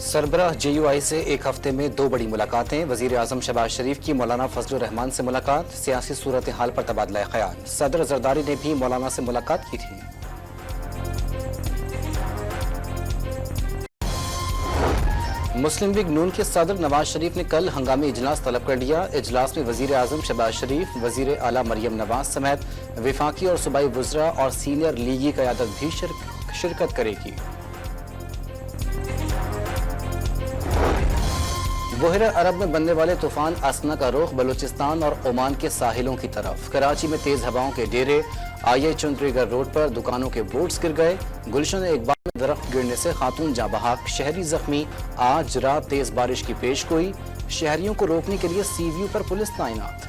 सरबराह JUI से एक हफ्ते में 2 बड़ी मुलाकातें। वजीर आजम शहबाज शरीफ की मौलाना फजलुर रहमान से मुलाकात, सियासी सूरत हाल पर तबादला ख्याल। सदर जरदारी ने भी मौलाना से मुलाकात की थी। मुस्लिम लीग नून के सदर नवाज शरीफ ने कल हंगामी इजलास तलब कर लिया। इजलास में वजीर आजम शहबाज शरीफ, वजीर आला मरियम नवाज समेत विफाकी और सूबाई वज़रा और सीनियर लीगी क़यादत भी शिरकत करेगी। बहर अरब में बनने वाले तूफान असना का रुख बलूचिस्तान और ओमान के साहिलों की तरफ। कराची में तेज हवाओं के डेरे, IA चुनरीगढ़ रोड पर दुकानों के बोर्ड्स गिर गए। गुलशन इकबाल में दरख्त गिरने से खातून जाँ बहक, शहरी जख्मी। आज रात तेज बारिश की पेशगोई, शहरियों को रोकने के लिए सी व्यू पर पुलिस तैनात।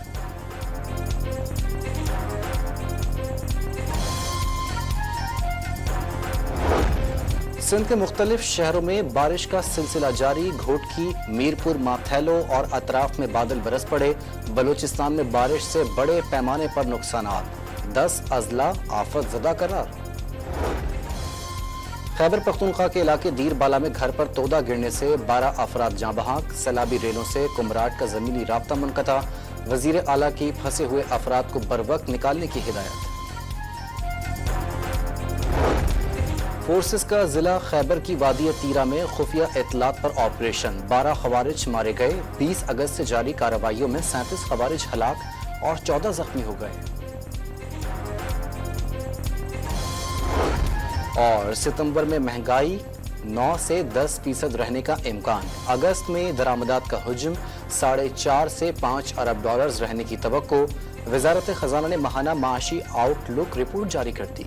सिंध के मुख्तलिफ शहरों में बारिश का सिलसिला जारी। घोटकी, मीरपुर, माथैलो और अतराफ में बादल बरस पड़े। बलूचिस्तान में बारिश से बड़े पैमाने पर नुकसानात, 10 अजला आफत ज़दा करार। खैबर पख्तूनख्वा के इलाके दीर बाला में घर पर तोदा गिरने से 12 अफराद जाँ बहक। सैलाबी रेलों से कुमराट का ज़मीनी राब्ता मुनक़ता। वज़ीर आला की फंसे हुए अफराद को बरवक्त निकालने की हिदायत। फोर्सेस का जिला खैबर की वादी तीरा में खुफिया इत्तलात पर ऑपरेशन। 12 खवारिज मारे गए। 20 अगस्त से जारी कार्रवाइयों में 37 खवारिज हलाक और 14 जख्मी हो गए। और सितंबर में महंगाई 9 से 10% रहने का इम्कान। अगस्त में दरामदात का हुज्म 4.5 से 5 अरब डॉलर्स रहने की तवक्को। वजारत खजाना ने माहाना माशी आउटलुक रिपोर्ट जारी कर दी।